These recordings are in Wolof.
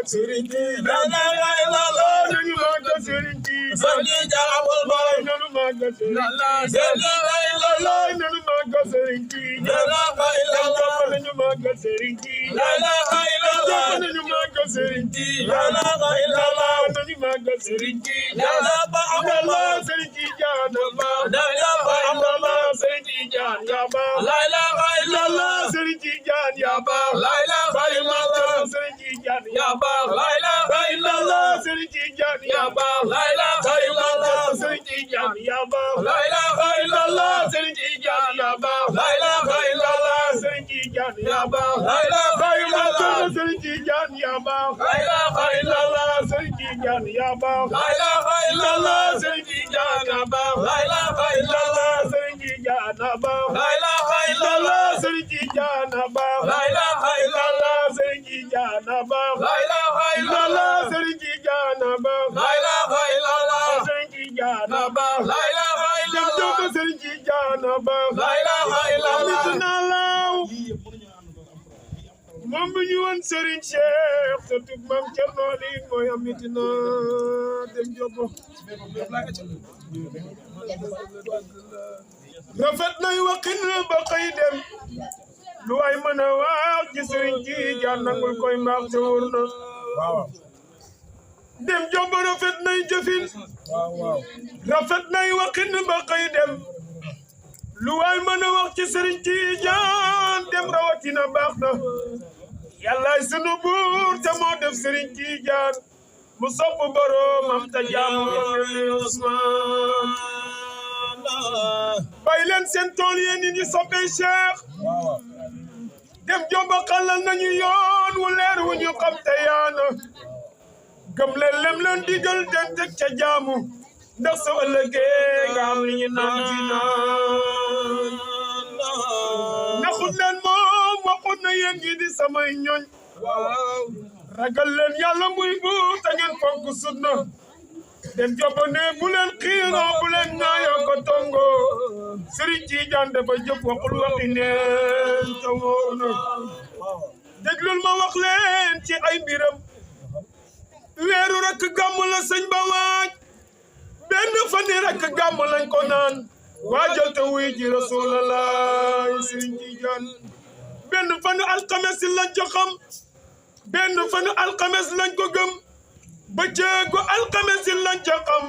Serigne Tijaan la ilaha illallah nañu màggal Serigne Tijaan Serigne Jaabul Baay nañu màggal Serigne la ilaha illallah nañu màggal Serigne Tijaan la ilaha illallah nañu màggal Serigne Tijaan la ilaha illallah nañu màggal Serigne Tijaan la ilaha illallah nañu màggal Serigne Tijaan la ilaha illallah Serigne Tijaan la ilaha illallah Serigne Tijaan yaa baax la ilaha illallah Serigne Tijaan yaa baax la ilaha illallah Serigne Tijaan ya baax la ilaha illallah Serigne Tijaan ya baax la ilaha illallah Serigne Tijaan yaa baax la ilaha illallah Serigne Tijaan yaa baax la ilaha illallah Serigne Tijaan ya yaa baax baax la ilaha illallah Serigne Tijaan yaa baax la ilaha illallah Serigne Tijaan yaa baax la ilaha illallah Serigne Tijaan yaa baax la ilaha illallah Serigne Tijaan yaa baax la ilaha illallah Serigne Tijaan yaa baax la ilaha illallah Serigne Tijaan yaa baax la ilaha illallah Serigne Tijaan yaa baax la ilaha illallah Serigne Tijaan ya baax la ilaha illallah Serigne Tijaan yaa baax la ilaha illallah moom bu ñu woon Serigne Cheikh surtout Mame Thierno li mooy amitina dem jobbo rafet nay waxin ba xëy dem lu waay mën a wax ci Serigne Tijaan nangul koy mbaax te wóor na dem jobbo rafet nay jëfin rafet nay waxin ba xëy dem lu waay mën a wax ci Serigne Tijaan dem rawatina baax na Yàllaay sunu buur te moo def Serigne Tijaan mu sopp boroomam te jaamu Usmaan bàyyi leen seen tool yéen ñi ñu soppee Cheikh dem jomba xalal nañu yoon wu leer wu ñu xam te yaana gëm leen lem leen digal den teg ca jaamu ndax soo ëllëgee nga am li ñu naan ci naan naxut leen moom waxut na yéen ñi di samay ñoñ ragal leen yàlla muy buur te ngeen fonk sunna dem jobba ne bu leen xiiroo bu leen ñaayoo ko tongo Serigne Tijaan dafa jëf waxul waxi neen te wóor na déglul ma wax leen ci ay mbiram weeru rek gàmm la sëñ ba waaj benn fani rek gàmm lañ ko naan waajal te wuy ji Rasulallah Serigne Tijaan benn fanu alxames lañ ko xam benn fanu alxames lañ ko gëm bëccëgu alxames lañ ca xam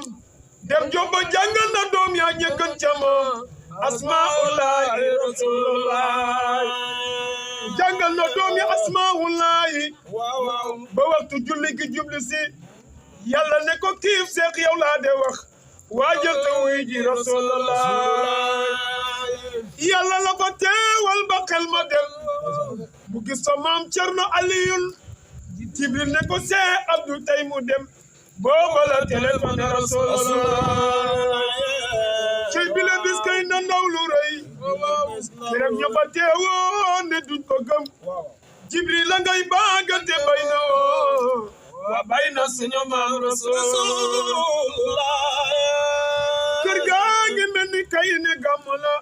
dem jobba jàngal na doom yaa ñëgën ca moom asmaullahi rasulullah jàngal na doom ya asmaullahi ba waxtu julli gi jubli si yàlla ne ko kiif seex yow laa de wax waajal te wuy ji rasulullah yàlla la fa teewal ba xel ma dem mu gis sa maam Cerno Aliyul Jibril ne ko see Abdou tey mu dem booba la téléphone rasulullah cey bile bis kay na ndaw lu rëy kerem ña fa teewoon ne duñ ko gëm Jibril la ngay baagante bay na woo wa bay na suñu maam rasulullah kër gaa ngi mel ni kay ne gàmm la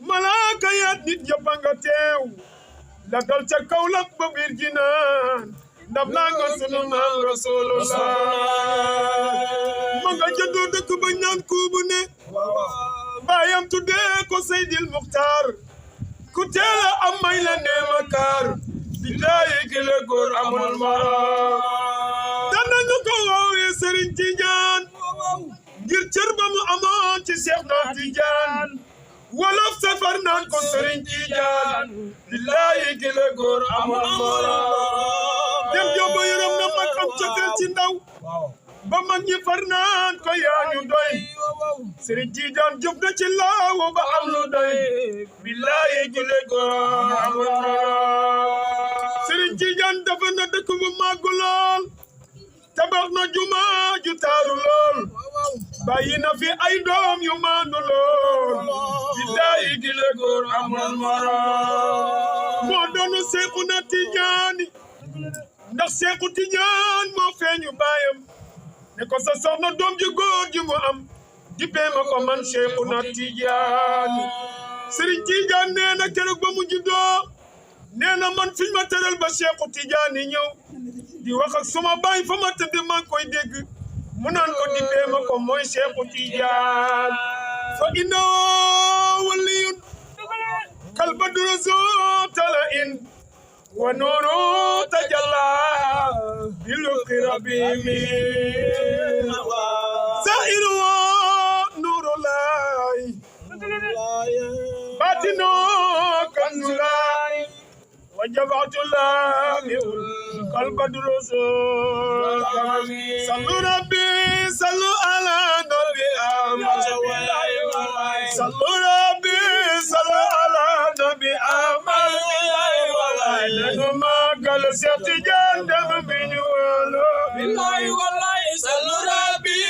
malaaka yaat nit yëpp a nga teew la dal ca kaw la ba biir jinaan ndam laa nga sunu maam rasulullah ma nga jëndoo dëkk ba ñaan kuubu ne baayam tuddee ko Seydil Muxtaar ku teela am may la neema kaar billaahi ki le góor amul mara danañu ko woowee Serigne Tijaan ngir cër ba mu amoon ci Cheikh na Tijaan wolof safar naan ko Serigne Tijaan billaahi ki le góor amul mara dem jomba yërëm na mag am cofeel ci ndaw ba mag ñi far naan ko yaa ñu doy Serigne Tijaan jëf na ci laaw ba am lu doy billaahi ki le góor amul mara Serigne Tijaan dafa na dëkk bu màgg lool tabax na juma ju taaru lool bàyyi na fi ay doom yu maandu lool billaahi ki le góor amul mara moo doonu Seexuna Tijaani ndax Seexu Tijaan moo feeñu baayam ne ko sa soxna doom ji góor ji mu am dippee ma ko man Seexuna Tijaani Serigne Tijaan nee na keroog ba mu juddoo nee na man fiñ ma tëral ba Cheikhu Tidiane ñëw di wax ak suma baay fa ma tëdd maa ngi koy dégg mu naan ko dippee ma ko mooy Cheikhu Tidiane fa innahu waliyun kal badru tala in wa nuru tajalla biluki rabimi sa'iru nuru lay batino kanulay وجبعت الله قلب الرسول صلوا ربي صلوا على نبي أحمد صلوا ربي صلوا على نبي أحمد لما قال سيفتي جندم من ولو بالله والله صلوا ربي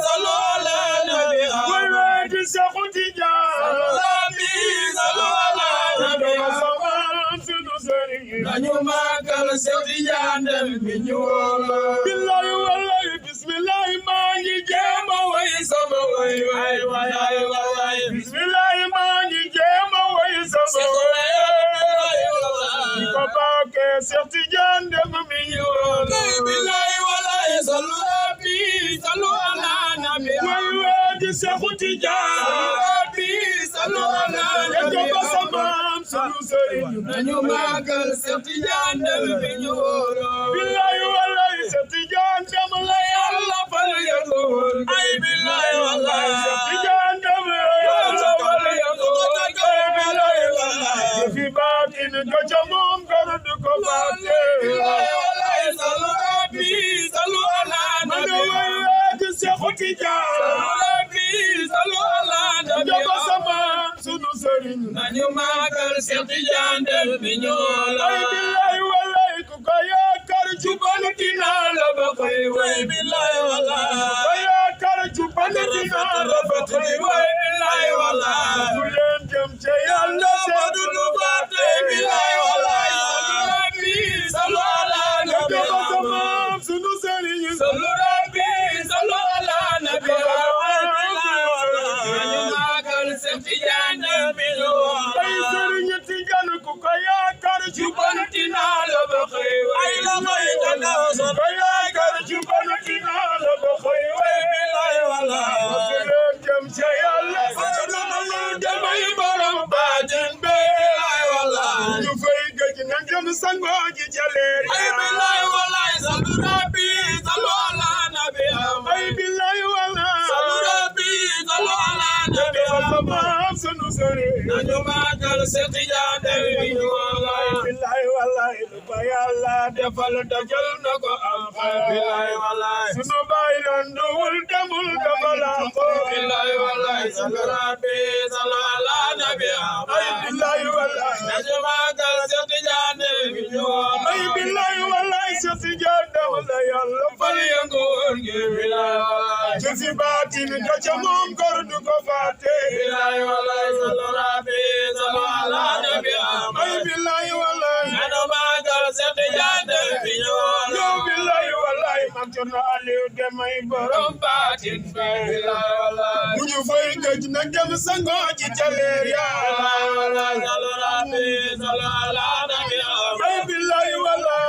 صلوا على نبي أحمد ويوجد سيفتي جندم ربي صلوا على نبي أحمد nañu màggal Seex Tijaan bi ñu wóor billahi wallahi bismillahi maa ngi jéem a way sama way way bismillahi maa ngi jéem a way sama way di ko bàkkee Seex Tijaan bi ñu wóor billahi wallahi sallu rabbi sallu ala nabi way way di Seexu Tijaan rabbi sallu ala nabi sunu sëriñ nañu màggal Seex Tijaan bi ñu wóor billahi wallahi Seex Tijaan dem la Yàlla fal yëgoon ay billahi wallahi Seex Tijaan dem la Yàlla fal yëgoon ay billahi wallahi fi baatin ko ca moom garu du ko baate billahi wallahi sallu rabbi sallu ala nabi wallahi Seexu Tijaan rabbi sallu ala nabi jaba sama sunu sëriñ nañu màggal Seex Tijaan bi ñu wóor ay billahi wallahi ku ko yaakaar jubal dina la ba koy way billahi wallahi ko yaakaar jubal dina la ba koy way billahi wallahi ku leen jëm ca Yàlla du nu baate billahi wallahi rabbi sallu ala nabi jaba sama sunu sëriñ sallu rabbi sallu ala nabi billahi wallahi nañu màggal Seex Tijaan bi ñu wóor ay sëriñ Tijaan ku ko yaakaar jubal dina la ba koy ay la koy gannaaw ku ko yaakaar jubal dina la ba koy way billahi wallahi ku leen jëm ca Yàlla damay borom baatin bi billahi wallahi ñu fay gëj na jëm sango ji ca leer ay billahi wallahi sallu rabbi sallu ala nabi ay billahi wallahi sallu rabbi sallu ala nabi sama sunu sëriñ nañu màggal Seex Tijaan bi ñu wóor billahi wallahi lu ko Yàlla defal dajal na ko am billahi wallahi sunu baay doon duwul demul dabala ko billahi wallahi sallu rabbi sallu ala nabi ay billahi wallahi nañu màggal Seex Tijaan bi ñu wóor ay billahi wallahi Seex Tijaan dem la Yàlla fal yëngoon gi billahi wallahi jëfi baatin ga ca moom góor du ko fàtte billahi wallahi sallu rabbi sallu ala nabi ay billahi wallahi nañu màggal Seex Tijaan bi ñu wóor yow billahi wallahi mam Cerno Aliou demay borom baatin bi billahi wallahi bu ñu fay gëj na dem sango ci ca leer ya billahi wallahi sallu rabbi sallu ala nabi ay billahi wallahi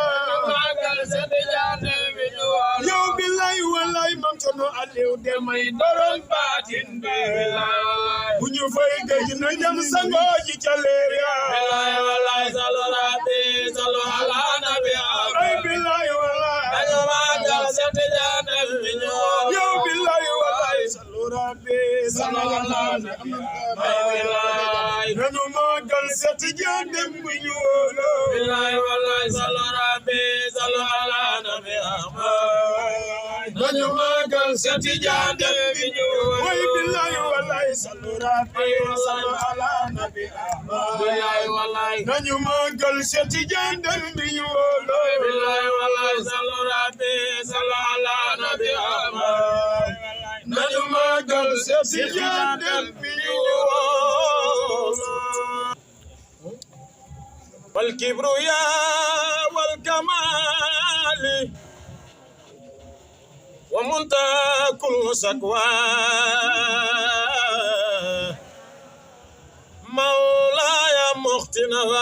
màggal Seex Tijaan bi ñu wóor yow billahi wallahi mam Cerno Aliou demay borom baatin bi billahi wallahi bu ñu fay gëj na dem sango ci ca leer ya billahi wallahi sallu rabbi sallu ala nabi ay billahi wallahi nañu màggal Seex Tijaan bi ñu wóor yow billahi wallahi sallu rabbi sallu ala nabi billahi nanu màggal Seex Tijaan dem bu ñu wóolo billahi wallahi sallu rabbi sallu ala nabi nañu màggal Seex Tijaan bi ñu wóor way billahi wallahi sallu rabbi sallu ala nabi billahi wallahi nañu màggal Seex Tijaan dem bu ñu wóolo billahi wallahi sallu rabbi sallu ala nabi nañu màggal Seex Tijaan bi ñu wóor والكبرياء والكمال ومنتهى كل سكوى مولاي مختنوا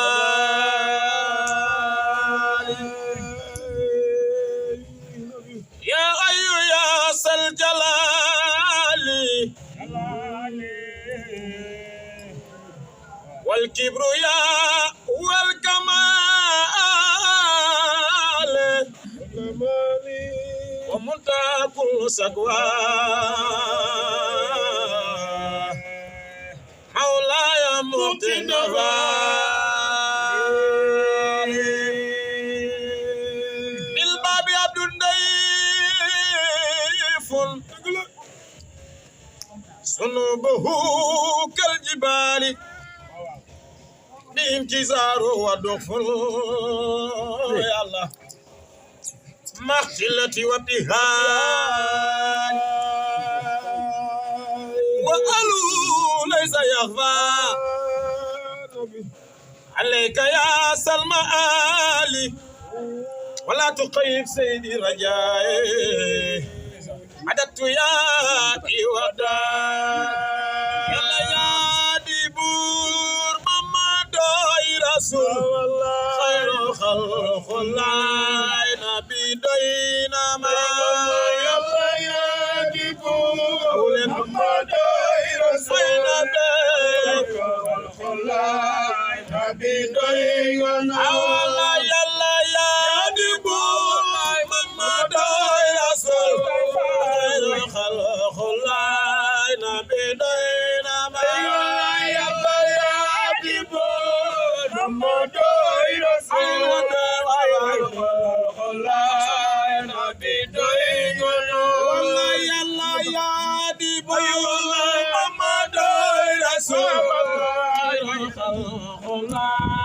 الكبرياء والكمال ومنتهى كل سقوى مولاي مؤتي النفال بالباب عبد الضيف صنوبه كالجبال بانكسار ودفن يا الله مختلة وابتهال وقالوا ليس يخفى عليك يا سلمى آلي ولا تقيد سيدي رجائي عددت يا دي ودا يلا يا دي بور ماما دوي رسول الله خير خلق الله نبي دوينا ما يلا يا دي بور ماما دوي رسول الله خلق الله نبي دوينا الله يلا يا دي بور ماما دوي رسول خلق الله نبي دوينا ما يلا يا دي بور ماما دوي رسول الله خلق الله نبي دوينا والله يلا يا دي بور ماما دوي رسول الله خلق الله